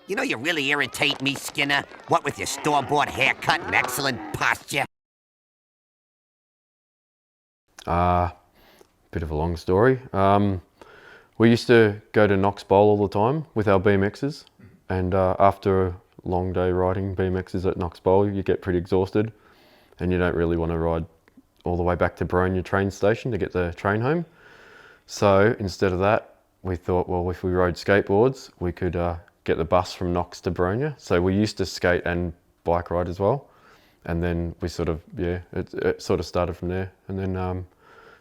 You know you really irritate me, Skinner. What with your store-bought haircut and excellent posture. Bit of a long story. We used to go to Knox Bowl all the time with our BMXs, and after a long day riding BMXs at Knox Bowl, you get pretty exhausted, and you don't really want to ride all the way back to Boronia train station to get the train home. So instead of that, we thought, well, if we rode skateboards, we could get the bus from Knox to Boronia. So we used to skate and bike ride as well, and then we sort of, it sort of started from there, and then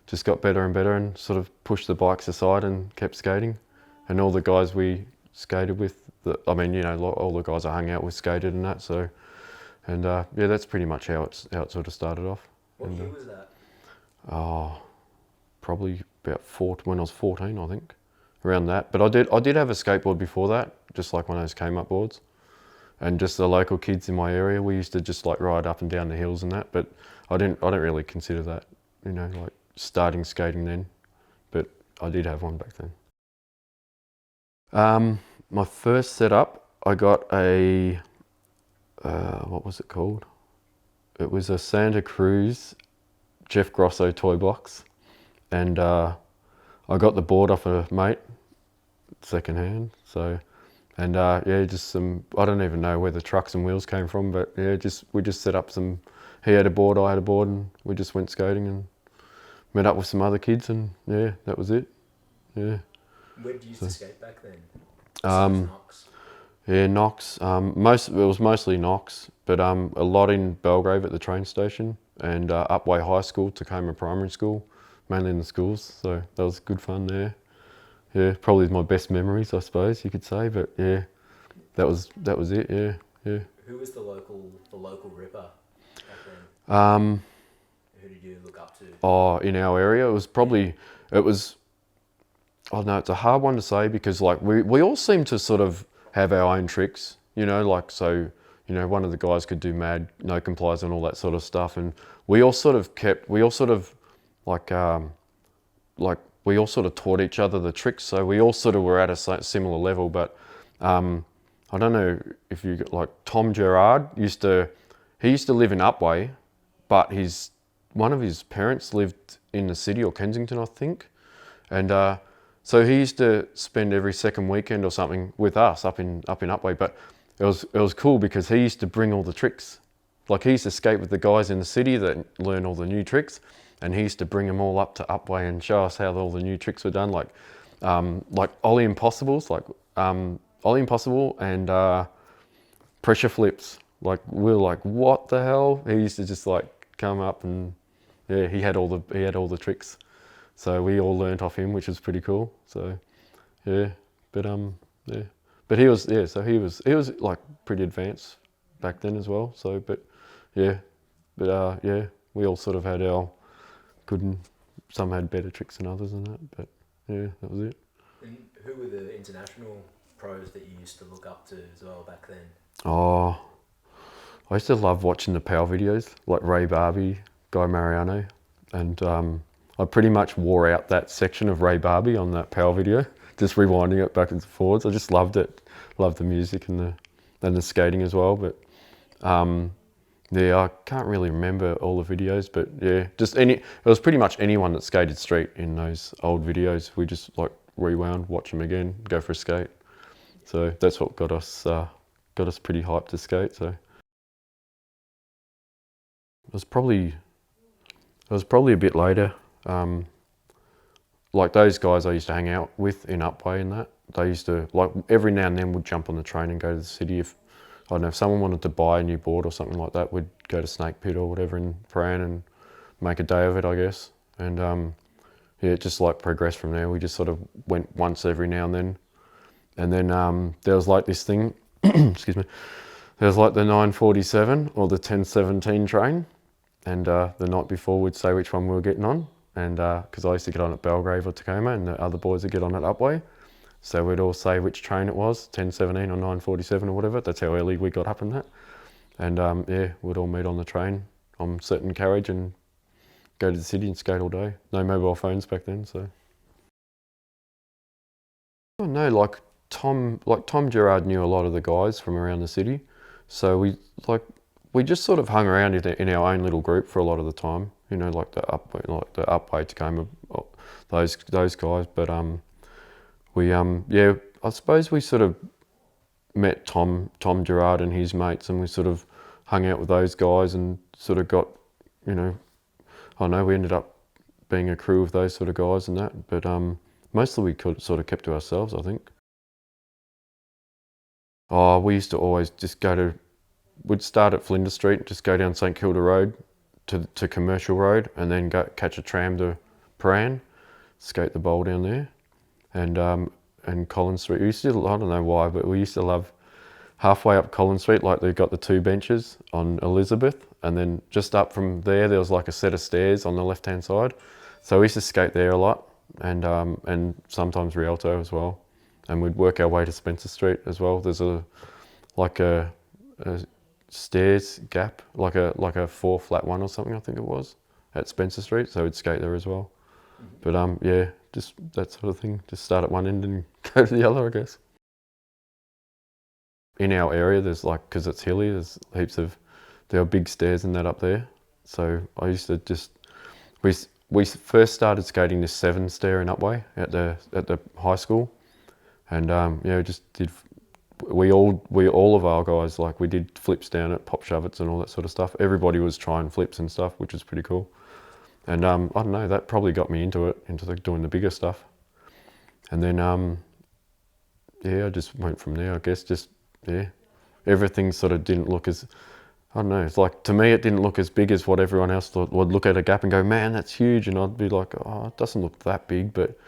just got better and better and sort of pushed the bikes aside and kept skating. And all the guys we skated with, all the guys I hung out with skated and that. So, and that's pretty much how it sort of started off. What year was that? Probably about when I was 14, I think, around that. But I did have a skateboard before that, just like one of those came-up boards. And just the local kids in my area, we used to just like ride up and down the hills and that. But I don't really consider that, like starting skating then. But I did have one back then. My first setup, I got a, what was it called? It was a Santa Cruz Jeff Grosso toy box. And I got the board off a mate, second hand. So, and just some, I don't even know where the trucks and wheels came from, but yeah, we just set up some, he had a board, I had a board, and we just went skating and met up with some other kids, and yeah, that was it. Yeah. Where did you used to skate back then? Knox. Yeah, Knox. It was mostly Knox, but a lot in Belgrave at the train station, and Upway High School, Tacoma Primary School, mainly in the schools. So that was good fun there. Yeah, probably my best memories, I suppose you could say. But yeah, that was it. Yeah. Who was the local ripper back then? Who did you look up to? Oh, in our area, I don't know, it's a hard one to say because like we all seem to sort of have our own tricks, like so, one of the guys could do mad no complies and all that sort of stuff, and we all sort of taught each other the tricks, so we all sort of were at a similar level. But I don't know if you like Tom Jarrod used to live in Upway, but one of his parents lived in the city or Kensington, I think, and so he used to spend every second weekend or something with us up in Upway. But it was cool because he used to bring all the tricks. Like he used to skate with the guys in the city that learn all the new tricks, and he used to bring them all up to Upway and show us how all the new tricks were done, like Ollie Impossibles, Ollie Impossible and pressure flips. Like we were like, what the hell? He used to just like come up and yeah, he had all the tricks. So we all learnt off him, which was pretty cool. So yeah, but he was like pretty advanced back then as well. So yeah, we all sort of had our some had better tricks than others and that. But yeah, that was it. And who were the international pros that you used to look up to as well back then? Oh, I used to love watching the power videos, like Ray Barbie, Guy Mariano, and I pretty much wore out that section of Ray Barbie on that power video, just rewinding it back and forwards. I just loved it. Loved the music and the skating as well. But I can't really remember all the videos, but yeah, it was pretty much anyone that skated street in those old videos. We just like rewound, watch them again, go for a skate. So that's what got us pretty hyped to skate. So it was probably a bit later. Like those guys I used to hang out with in Upway and that, they used to, like every now and then would jump on the train and go to the city. If someone wanted to buy a new board or something like that, we'd go to Snake Pit or whatever in Paran and make a day of it, I guess. And it just like progressed from there. We just sort of went once every now and then. And then there was like this thing, excuse me, there was like the 947 or the 1017 train. And the night before we'd say which one we were getting on. And because I used to get on at Belgrave or Tacoma and the other boys would get on at Upway. So we'd all say which train it was, 1017 or 947 or whatever. That's how early we got up in that. And we'd all meet on the train on certain carriage and go to the city and skate all day. No mobile phones back then, so. Oh, no, like Tom Jarrod knew a lot of the guys from around the city, so we just sort of hung around in our own little group for a lot of the time. You know, like the Upway Tacoma, those guys. But yeah, I suppose we sort of met Tom Jarrod and his mates, and we sort of hung out with those guys and sort of got, you know, I know we ended up being a crew of those sort of guys and that. But mostly we sort of kept to ourselves, I think. Oh, we used to always just we'd start at Flinders Street, just go down St Kilda Road to Commercial Road, and then go catch a tram to Prahran, skate the bowl down there, and Collins Street. We used to, I don't know why, but we used to love halfway up Collins Street, like they've got the 2 benches on Elizabeth, and then just up from there was like a set of stairs on the left-hand side. So we used to skate there a lot, and sometimes Rialto as well. And we'd work our way to Spencer Street as well. There's a stairs gap, like a 4 flat 1 or something, I think it was, at Spencer Street. So we'd skate there as well. But yeah, just that sort of thing. Just start at one end and go to the other, I guess. In our area, there's because it's hilly, there's there are big stairs and that up there. So I used to we first started skating this 7 stair and upway at the high school. And yeah, just did. We all of our guys, we did flips down at pop shovets and all that sort of stuff. Everybody was trying flips and stuff, which was pretty cool. And I don't know, that probably got me into doing the bigger stuff. And then yeah, I just went from there, I guess. Just yeah, everything sort of didn't look as, I don't know. It's to me, it didn't look as big as what everyone else thought. Would look at a gap and go, man, that's huge, and I'd be like, oh, it doesn't look that big, but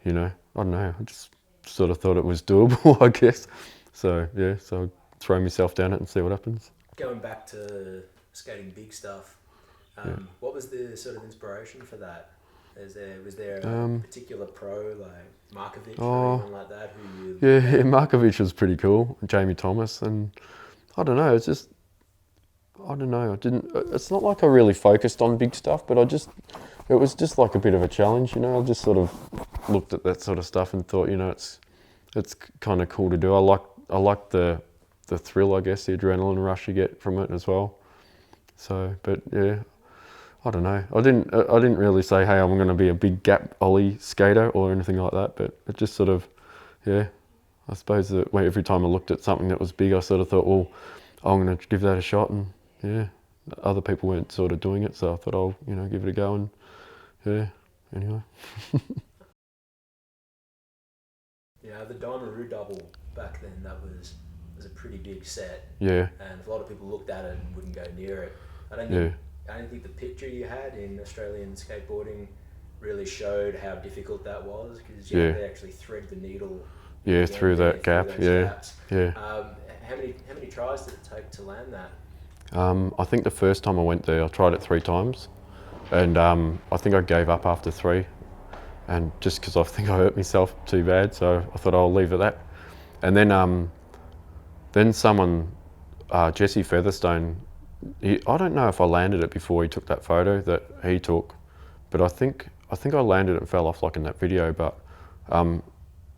you know, I don't know. I just sort of thought it was doable, I guess. So yeah, so I'd throw myself down it and see what happens. Going back to skating big stuff, what was the sort of inspiration for that? Was there a particular pro like Markovic or anyone like that who you? Yeah, Markovic was pretty cool. Jamie Thomas, and I don't know. It's just I don't know. It's not like I really focused on big stuff, but it was just like a bit of a challenge, you know. I just sort of looked at that sort of stuff and thought, you know, it's kind of cool to do. I like the thrill, I guess, the adrenaline rush you get from it as well. So, but yeah, I don't know. I didn't really say, hey, I'm going to be a big gap ollie skater or anything like that. But it just sort of, yeah. I suppose that every time I looked at something that was big, I sort of thought, well, I'm going to give that a shot, and yeah, other people weren't sort of doing it, so I thought I'll give it a go, and yeah. Anyway. Yeah, the Daimaroo double back then, that was a pretty big set. Yeah. And a lot of people looked at it and wouldn't go near it. I don't think the picture you had in Australian skateboarding really showed how difficult that was, because you had to actually thread the needle. Yeah, through that gap. Yeah. Gaps. Yeah. How many tries did it take to land that? I think the first time I went there, I tried it 3 times, and I think I gave up after 3, and just because I think I hurt myself too bad, so I thought I'll leave it at that. And then someone, Jesse Featherstone, I don't know if I landed it before he took that photo that he took, but I think I landed it and fell off like in that video, but I'm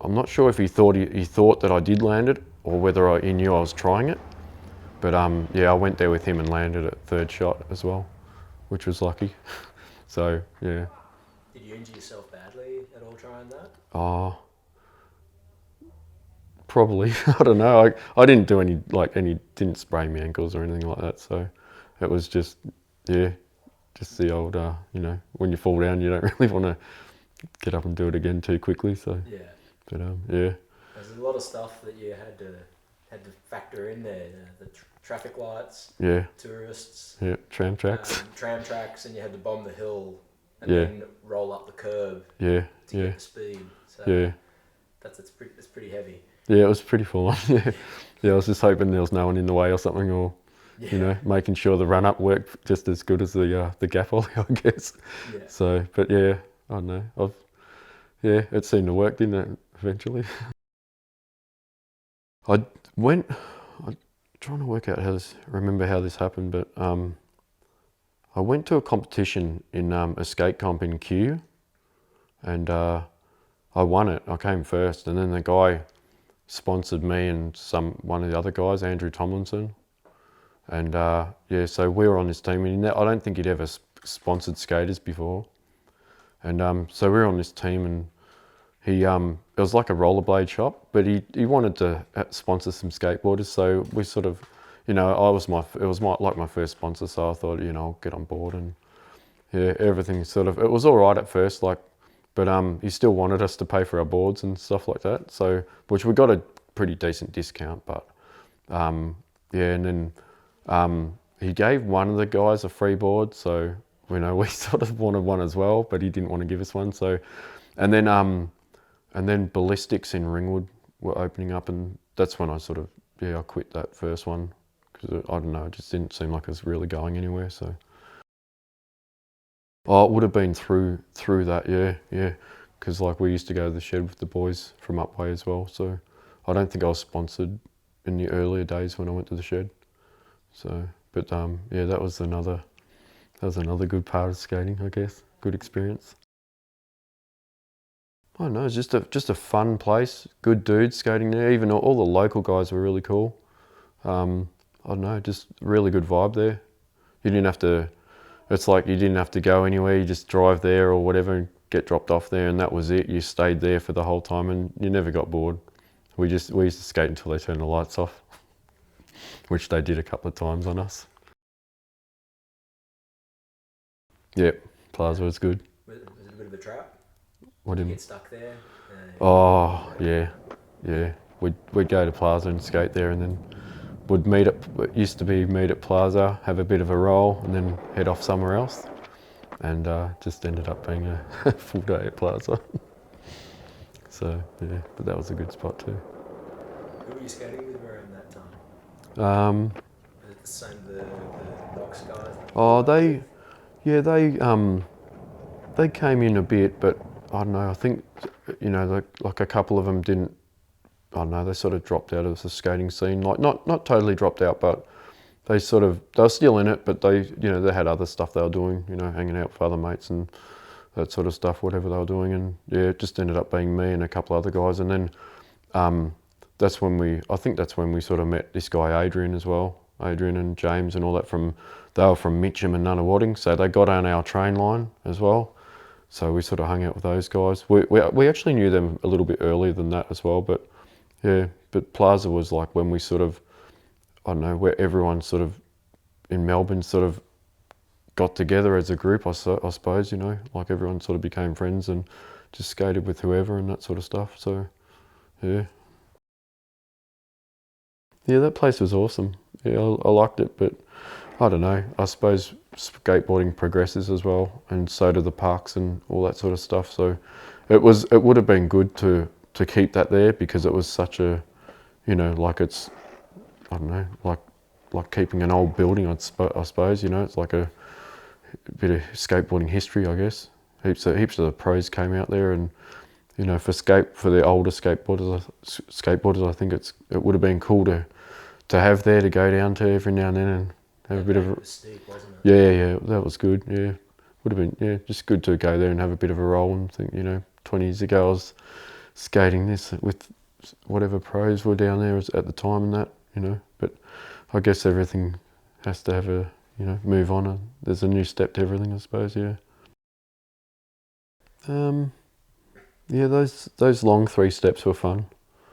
not sure if he thought that I did land it or whether he knew I was trying it. But yeah, I went there with him and landed it 3rd shot as well, which was lucky. So yeah. Did you injure yourself badly at all trying that? Oh, probably. I don't know. I didn't do didn't sprain my ankles or anything like that. So it was just the old, when you fall down, you don't really want to get up and do it again too quickly. So yeah. But yeah. There's a lot of stuff that you had to factor in there. The traffic lights. Yeah. Tourists. Yeah. Tram tracks. Tram tracks, and you had to bomb the hill and then roll up the curb. Yeah. To get the speed. So yeah. That's pretty heavy. Yeah, it was pretty full on. Yeah. Yeah. I was just hoping there was no one in the way or something, or making sure the run up worked just as good as the gap ollie, I guess. Yeah. So, but yeah, I don't know. It seemed to work, didn't it? Eventually. I'm trying to work out remember how this happened, but I went to a competition in a skate comp in Kew, and I won it. I came first, and then the guy sponsored me and one of the other guys, Andrew Tomlinson. And yeah, so we were on this team. And I don't think he'd ever sponsored skaters before. And so we were on this team, and he it was like a rollerblade shop, but he wanted to sponsor some skateboarders. So we sort of, you know, it was like my first sponsor. So I thought, you know, I'll get on board, and yeah, everything sort of, it was all right at first, like, but he still wanted us to pay for our boards and stuff like that. So, which we got a pretty decent discount, but yeah, and then he gave one of the guys a free board. So, you know, we sort of wanted one as well, but he didn't want to give us one. So, and then Ballistics in Ringwood were opening up, and that's when I sort of, yeah, I quit that first one because I don't know, it just didn't seem like it was really going anywhere. So. Oh, it would have been through that, yeah, because like we used to go to the shed with the boys from Upway as well. So I don't think I was sponsored in the earlier days when I went to the shed. So, but yeah, that was another good part of skating, I guess. Good experience. I don't know, it's just a fun place. Good dudes skating there. Even all the local guys were really cool. I don't know, just really good vibe there. You didn't have to. It's like you didn't have to go anywhere, you just drive there or whatever and get dropped off there, and that was it. You stayed there for the whole time and you never got bored. We used to skate until they turned the lights off, which they did a couple of times on us. Yep, Plaza was good. Was it a bit of a trap? What do you mean? Get stuck there? Oh, yeah. We'd go to Plaza and skate there, and then would meet at Plaza, have a bit of a roll, and then head off somewhere else. And just ended up being a full day at Plaza. So yeah, but that was a good spot too. Who were you skating with around that time? Was it the same, the box guys? Oh, they came in a bit, but I don't know. I think, you know, like a couple of them didn't. I don't know. They sort of dropped out of the skating scene. Like not totally dropped out, but they were still in it. But they had other stuff they were doing. You know, hanging out with other mates and that sort of stuff, whatever they were doing. And yeah, it just ended up being me and a couple other guys. And then I think that's when we sort of met this guy Adrian as well. Adrian and James and all that they were from Mitcham and Nunawading, so they got on our train line as well. So we sort of hung out with those guys. We actually knew them a little bit earlier than that as well, but yeah, but Plaza was like when we sort of, I don't know, where everyone sort of in Melbourne sort of got together as a group, I suppose, you know, like everyone sort of became friends and just skated with whoever and that sort of stuff. So yeah. Yeah, that place was awesome. Yeah, I liked it, but I don't know. I suppose skateboarding progresses as well, and so do the parks and all that sort of stuff. So it would have been good to keep that there, because it was such a, you know, like it's, I don't know, like keeping an old building, I suppose, you know, it's like a bit of skateboarding history, I guess. Heaps of the pros came out there, and you know, for the older skateboarders, I think it would have been cool to have there to go down to every now and then and have a bit of. It was steep, wasn't it? Yeah, that was good. Yeah, would have been just good to go there and have a bit of a roll and think, you know, 20 years ago I was skating this with whatever pros were down there at the time and that, you know. But I guess everything has to have a, you know, move on, and there's a new step to everything, I suppose. Yeah. Yeah, those long 3 steps were fun.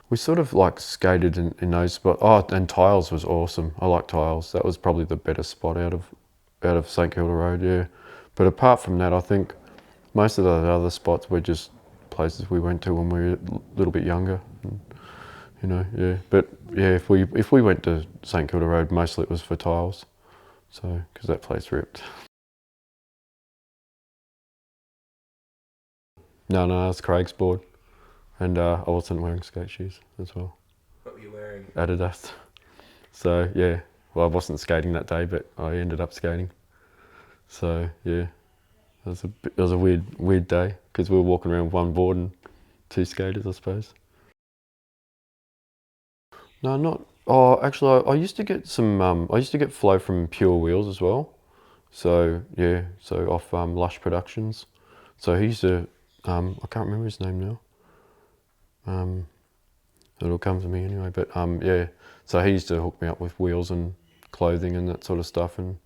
We sort of like skated in those spots. Oh, and Tiles was awesome. I like Tiles. That was probably the better spot out of St Kilda Road, yeah. But apart from that, I think most of the other spots were just places we went to when we were a little bit younger. And, you know, yeah. But yeah, if we went to St Kilda Road, mostly it was for Tiles. So, because that place ripped. No, it's Craig's board. And I wasn't wearing skate shoes as well. What were you wearing? Adidas. So yeah, well, I wasn't skating that day, but I ended up skating. So yeah, it was a weird day, because we were walking around with one board and 2 skaters, I suppose. No, not. Oh, actually, I used to get some. I used to get flow from Pure Wheels as well. So yeah, so off Lush Productions. So he used to. I can't remember his name now. it'll come to me anyway. But yeah, so he used to hook me up with wheels and clothing and that sort of stuff. And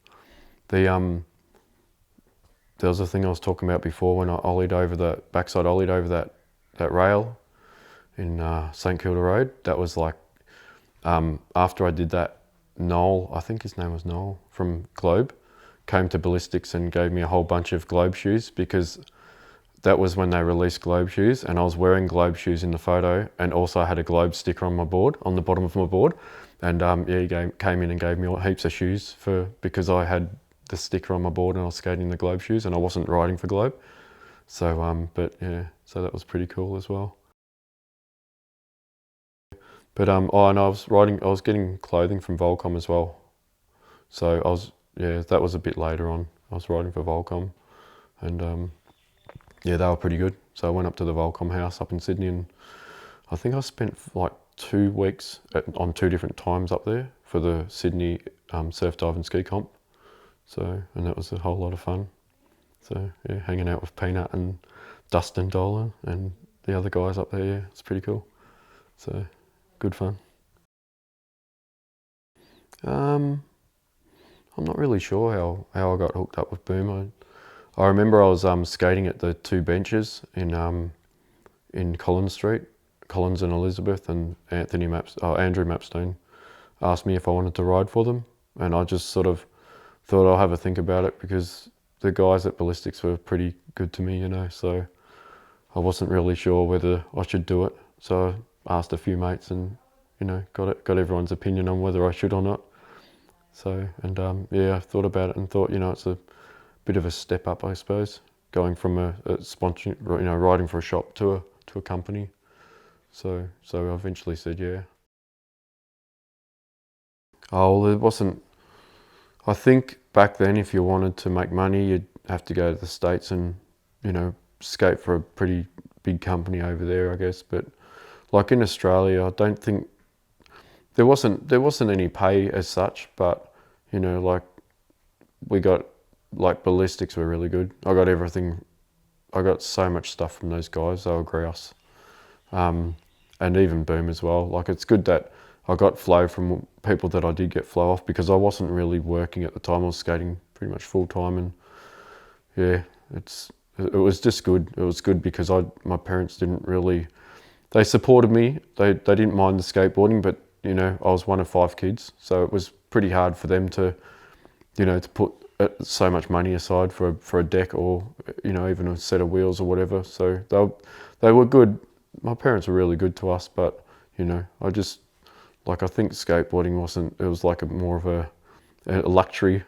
the there was a thing I was talking about before when I ollied over the backside, ollied over that rail in St Kilda Road. That was like after I did that, Noel, I think his name was Noel from Globe, came to Ballistics and gave me a whole bunch of Globe shoes, because that was when they released Globe shoes, and I was wearing Globe shoes in the photo, and also I had a Globe sticker on my board, on the bottom of my board. And yeah, he came in and gave me heaps of shoes because I had the sticker on my board and I was skating in the Globe shoes and I wasn't riding for Globe. So but yeah, so that was pretty cool as well. But oh, and I was getting clothing from Volcom as well. So yeah, that was a bit later on. I was riding for Volcom, and yeah, they were pretty good. So I went up to the Volcom house up in Sydney, and I think I spent like 2 weeks on 2 different times up there for the Sydney surf dive and ski comp. So, and that was a whole lot of fun. So yeah, hanging out with Peanut and Dustin Dolan and the other guys up there, yeah, it's pretty cool. So good fun. I'm not really sure how I got hooked up with Boom. I remember I was skating at the 2 benches in Collins Street, Collins and Elizabeth, and Andrew Mapstone asked me if I wanted to ride for them, and I just sort of thought I'll have a think about it, because the guys at Ballistics were pretty good to me, you know, so I wasn't really sure whether I should do it. So I asked a few mates and, you know, got everyone's opinion on whether I should or not. So, and yeah, I thought about it and thought, you know, it's a bit of a step up, I suppose, going from a sponsor, you know, riding for a shop to a company. So I eventually said yeah. Oh, well, it wasn't. I think back then, if you wanted to make money, you'd have to go to the States and, you know, skate for a pretty big company over there, I guess. But like in Australia, I don't think there wasn't any pay as such. But you know, like we got, like Ballistics were really good. I got everything. I got so much stuff from those guys. They were grouse, and even Boom as well. Like it's good that I got flow from people that I did get flow off, because I wasn't really working at the time. I was skating pretty much full time, and yeah, it was just good. It was good because my parents didn't really, they supported me. They didn't mind the skateboarding, but you know, I was one of 5 kids, so it was pretty hard for them to, you know, to put so much money aside for a deck, or you know, even a set of wheels or whatever. So they were good. My parents were really good to us, but you know, I think skateboarding wasn't. It was like more of a luxury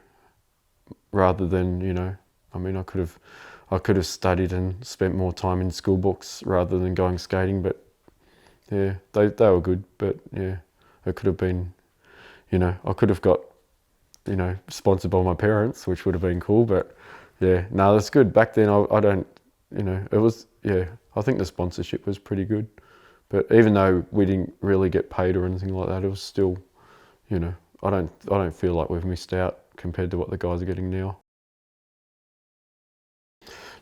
rather than, you know. I mean, I could have studied and spent more time in school books rather than going skating. But yeah, they were good. But yeah, it could have been, you know, I could have got, you know, sponsored by my parents, which would have been cool. But yeah, no, that's good. Back then, I don't, you know, it was, yeah, I think the sponsorship was pretty good. But even though we didn't really get paid or anything like that, it was still, you know, I don't feel like we've missed out compared to what the guys are getting now.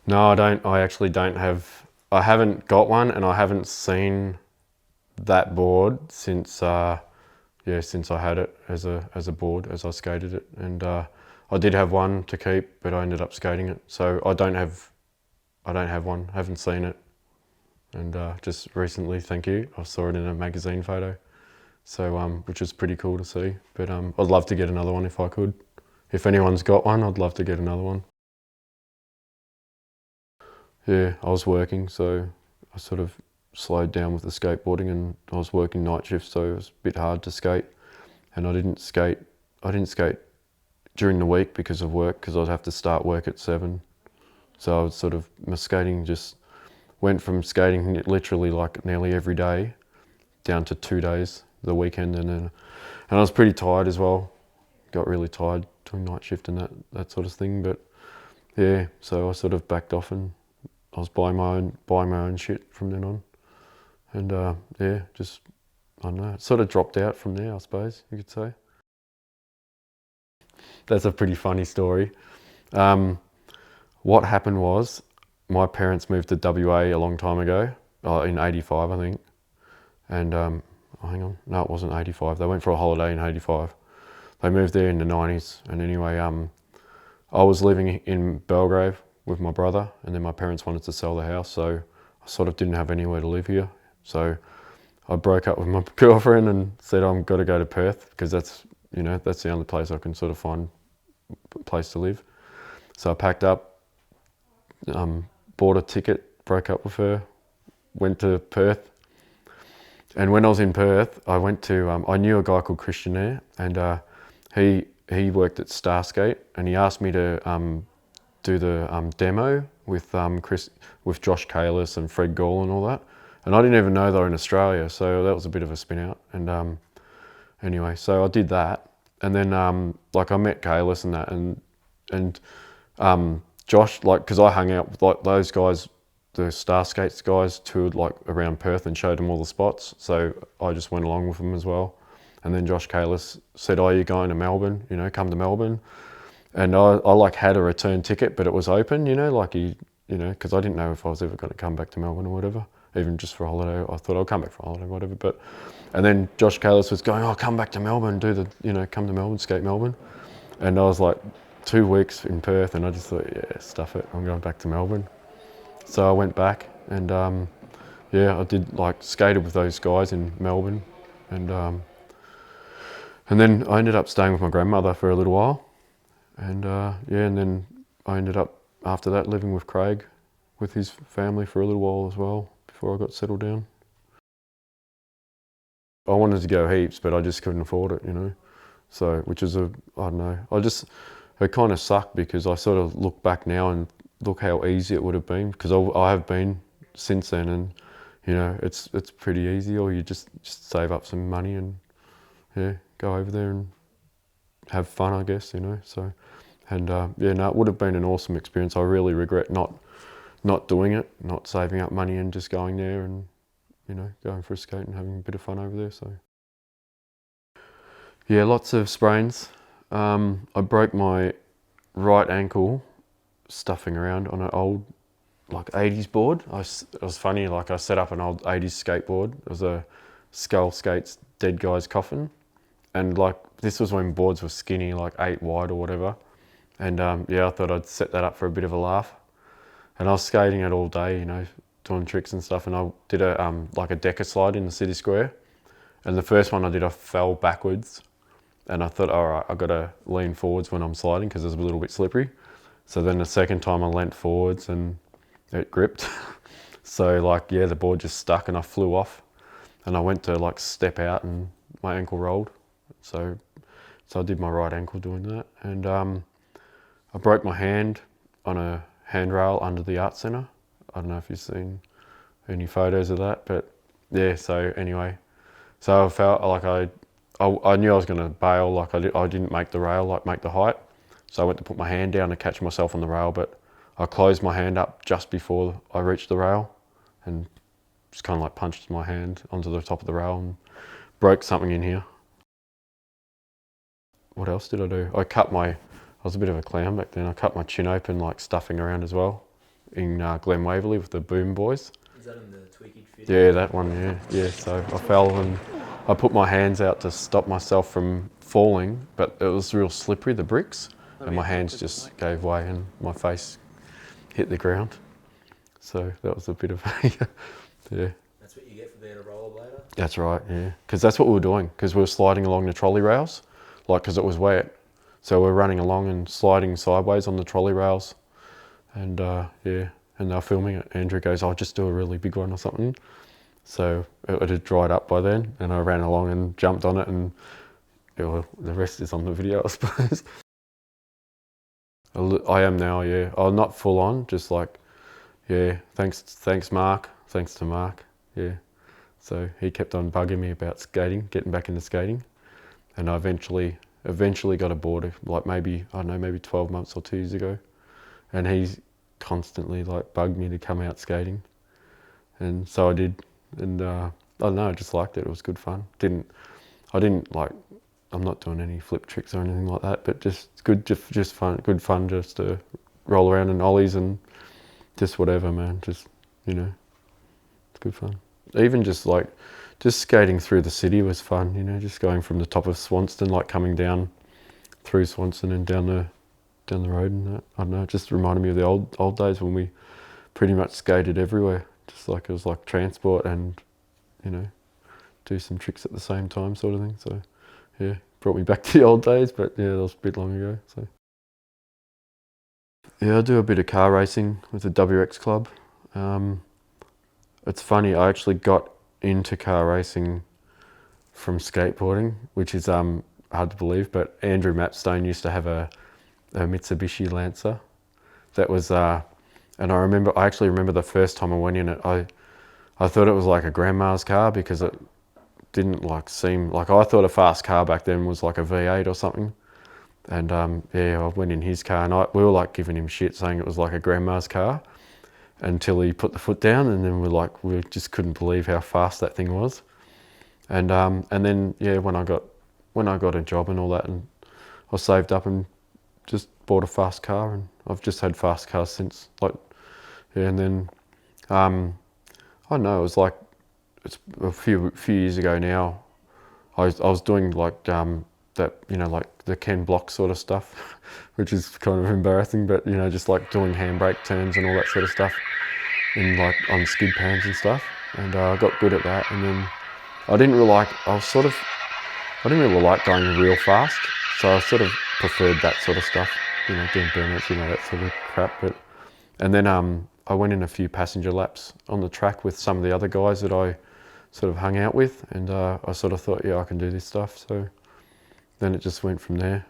No, I don't. I actually don't have. I haven't got one, and I haven't seen that board since since I had it as a board, as I skated it. And I did have one to keep, but I ended up skating it. So I don't have one. Haven't seen it. And just recently, thank you, I saw it in a magazine photo, so which is pretty cool to see. But I'd love to get another one if I could. If anyone's got one, I'd love to get another one. Yeah, I was working, so I sort of slowed down with the skateboarding, and I was working night shifts, so it was a bit hard to skate. And I didn't skate during the week because of work, because I'd have to start work at 7. So I was sort of, my skating just went from skating literally like nearly every day down to 2 days, the weekend, and I was pretty tired as well. Got really tired doing night shift and that sort of thing. But yeah, so I sort of backed off, and I was buying my own shit from then on. And yeah, just, I don't know, it sort of dropped out from there, I suppose you could say. That's a pretty funny story. What happened was, my parents moved to WA a long time ago, in '85, I think. And oh, hang on, no, it wasn't 85. They went for a holiday in 85. They moved there in the 90s. And anyway, I was living in Belgrave with my brother, and then my parents wanted to sell the house, so I sort of didn't have anywhere to live here. So I broke up with my girlfriend and said I've got to go to Perth, because that's, you know, that's the only place I can sort of find a place to live. So I packed up, bought a ticket, broke up with her, went to Perth. And when I was in Perth, I went to, I knew a guy called Christian there, and he worked at Starskate, and he asked me to do the demo with with Josh Kalis and Fred Gall and all that. And I didn't even know they were in Australia, so that was a bit of a spin out. And anyway, so I did that, and then like I met Kalis and that, and Josh, like, because I hung out with like those guys, the Starskates guys, toured like around Perth and showed them all the spots. So I just went along with them as well. And then Josh Kalis said, "Oh, you're going to Melbourne? You know, come to Melbourne." And I like had a return ticket, but it was open, you know, like you know, because I didn't know if I was ever going to come back to Melbourne or whatever, even just for a holiday. I thought I'll come back for a holiday or whatever. But, and then Josh Kalis was going, "Oh, come back to Melbourne, do the, you know, come to Melbourne, skate Melbourne." And I was like 2 weeks in Perth, and I just thought, yeah, stuff it, I'm going back to Melbourne. So I went back, and yeah, I did like skated with those guys in Melbourne, and then I ended up staying with my grandmother for a little while. And yeah, and then I ended up, after that, living with Craig, with his family for a little while as well, before I got settled down. I wanted to go heaps, but I just couldn't afford it, you know. So, which is I don't know, it kind of sucked, because I sort of look back now and look how easy it would have been, because I have been since then, and you know, it's pretty easy, or you just save up some money and yeah, go over there and have fun, I guess, you know. So, and yeah, no, it would have been an awesome experience. I really regret not doing it, not saving up money and just going there and, you know, going for a skate and having a bit of fun over there. So yeah, lots of sprains. I broke my right ankle stuffing around on an old like 80s board. It was funny, like I set up an old 80s skateboard. It was a Skull Skates Dead Guy's Coffin, and like this was when boards were skinny, like 8 wide or whatever. And yeah, I thought I'd set that up for a bit of a laugh. And I was skating it all day, you know, doing tricks and stuff. And I did a like a decker slide in the city square. And the first one I did, I fell backwards. And I thought, all right, I've got to lean forwards when I'm sliding, because it was a little bit slippery. So then the second time I leant forwards and it gripped. So like, yeah, the board just stuck and I flew off. And I went to like step out and my ankle rolled. So I did my right ankle doing that. And I broke my hand on a handrail under the art centre. I don't know if you've seen any photos of that, but yeah, so anyway. So I felt like I knew I was going to bail, like I didn't make the rail, like make the height. So I went to put my hand down to catch myself on the rail, but I closed my hand up just before I reached the rail and just kind of like punched my hand onto the top of the rail and broke something in here. What else did I do? I was a bit of a clown back then. I cut my chin open, like stuffing around as well, in Glen Waverley with the Boom Boys. Is that in the tweaked fit? Yeah, that one, yeah. So I fell and I put my hands out to stop myself from falling, but it was real slippery, the bricks, and my hands just gave way and my face hit the ground. So that was a bit of a, yeah. That's what you get for being a rollerblader? That's right, yeah. Because that's what we were doing, because we were sliding along the trolley rails, like, because it was wet. So we're running along and sliding sideways on the trolley rails, and yeah, and they're filming it. Andrew goes, "I'll just do a really big one or something." So it had dried up by then, and I ran along and jumped on it, and yeah, well, the rest is on the video, I suppose. I am now, yeah. I'm not full on, just like, yeah. Thanks, Mark. Thanks to Mark, yeah. So he kept on bugging me about skating, getting back into skating, and I eventually got a board, like maybe, I don't know, maybe 12 months or 2 years ago. And he's constantly like bugged me to come out skating. And so I did. And I don't know, I just liked it. It was good fun. I didn't like, I'm not doing any flip tricks or anything like that, but just fun, good fun just to roll around in ollies and just whatever, man. Just, you know, it's good fun. Even just like just skating through the city was fun, you know, just going from the top of Swanston, like coming down through Swanston and down the road and that. I don't know, it just reminded me of the old days when we pretty much skated everywhere. Just like it was like transport and, you know, do some tricks at the same time sort of thing. So yeah, brought me back to the old days, but yeah, that was a bit long ago. So yeah, I do a bit of car racing with the WX club. It's funny, I actually got into car racing from skateboarding, which is hard to believe, but Andrew Mapstone used to have a Mitsubishi Lancer. That was, and I actually remember the first time I went in it, I thought it was like a grandma's car because it didn't like seem, like I thought a fast car back then was like a V8 or something. And yeah, I went in his car and we were like giving him shit saying it was like a grandma's car until he put the foot down, and then we just couldn't believe how fast that thing was. And then yeah, when I got a job and all that, and I saved up and just bought a fast car, and I've just had fast cars since. Like yeah, and then I don't know, it was like it's a few years ago now. I was doing like that, you know, like the Ken Block sort of stuff, which is kind of embarrassing, but you know, just like doing handbrake turns and all that sort of stuff, in like on skid pans and stuff, and I got good at that. And then I didn't really like going real fast, so I sort of preferred that sort of stuff, you know, doing burnouts, you know, that sort of crap. And then I went in a few passenger laps on the track with some of the other guys that I sort of hung out with, and I sort of thought, yeah, I can do this stuff. So then it just went from there.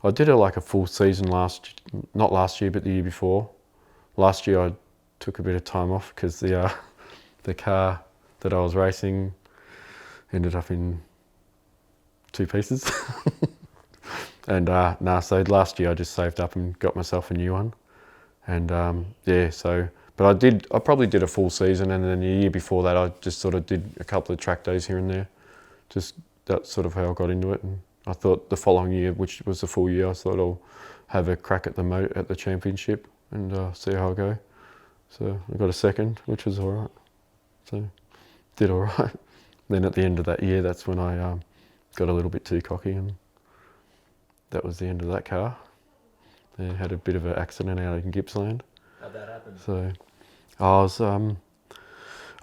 I did like a full season not last year, but the year before. Last year I took a bit of time off because the car that I was racing ended up in 2 pieces. And so last year I just saved up and got myself a new one. And yeah, so, but I probably did a full season, and then the year before that I just sort of did a couple of track days here and there. Just that's sort of how I got into it. And I thought the following year, which was the full year, I thought I'll have a crack at the championship and see how I go. So I got a second, which was all right. So did all right. Then at the end of that year, that's when I got a little bit too cocky, and that was the end of that car. I had a bit of an accident out in Gippsland. How'd that happen? So I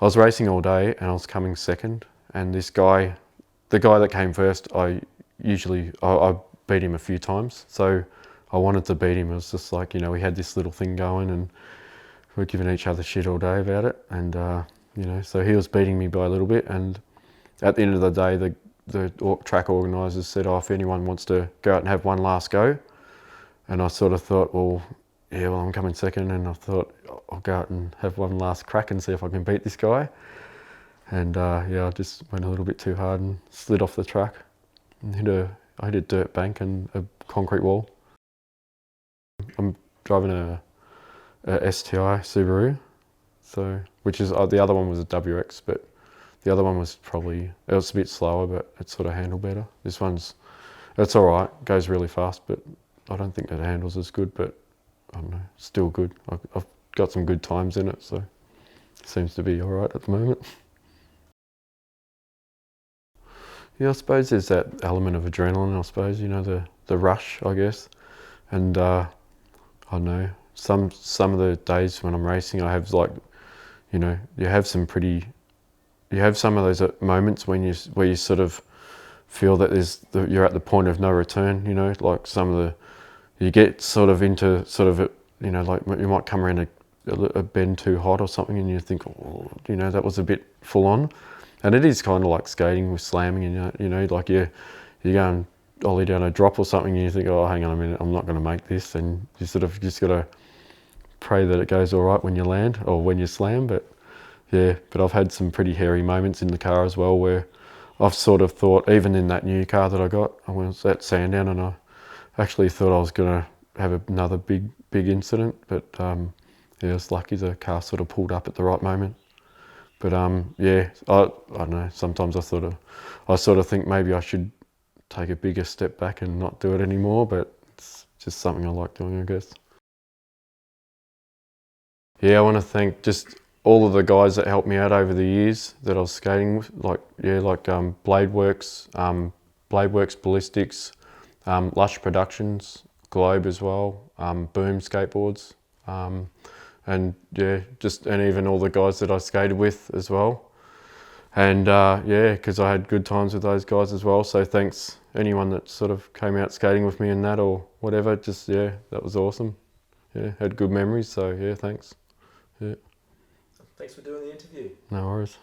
was racing all day and I was coming second, and this guy, the guy that came first, I beat him a few times. So I wanted to beat him. It was just like, you know, we had this little thing going and we were giving each other shit all day about it. And, you know, so he was beating me by a little bit. And at the end of the day, the track organisers said, oh, if anyone wants to go out and have one last go. And I sort of thought, well, yeah, well, I'm coming second. And I thought, I'll go out and have one last crack and see if I can beat this guy. And yeah, I just went a little bit too hard and slid off the track and I hit a dirt bank and a concrete wall. I'm driving a STI Subaru, so which is the other one was a WX, but the other one was it was a bit slower, but it sort of handled better. This one's, it's all right, goes really fast, but I don't think it handles as good, but I don't know, still good. I've got some good times in it, so it seems to be all right at the moment. Yeah, I suppose there's that element of adrenaline, I suppose, you know, the rush, I guess. And I don't know, some of the days when I'm racing, I have like, you know, you have some of those moments where you sort of feel that you're at the point of no return, you know, like you get sort of into sort of, you know, like you might come around a bend too hot or something and you think, oh, you know, that was a bit full on. And it is kind of like skating with slamming, and you know, like you go and ollie down a drop or something and you think, oh, hang on a minute, I'm not going to make this. And you sort of just got to pray that it goes all right when you land or when you slam. But yeah, but I've had some pretty hairy moments in the car as well where I've sort of thought, even in that new car that I got, I was at Sandown and I actually thought I was going to have another big incident. But yeah, I was lucky the car sort of pulled up at the right moment. But yeah, I don't know, sometimes I sort of think maybe I should take a bigger step back and not do it anymore, but it's just something I like doing, I guess. Yeah, I want to thank just all of the guys that helped me out over the years that I was skating with, like Bladeworks, Bladeworks Ballistics, Lush Productions, Globe as well, Boom Skateboards, and yeah, and even all the guys that I skated with as well. And yeah, because I had good times with those guys as well. So thanks anyone that sort of came out skating with me in that or whatever. Just yeah, that was awesome. Yeah, had good memories. So yeah, thanks. Yeah. Thanks for doing the interview. No worries.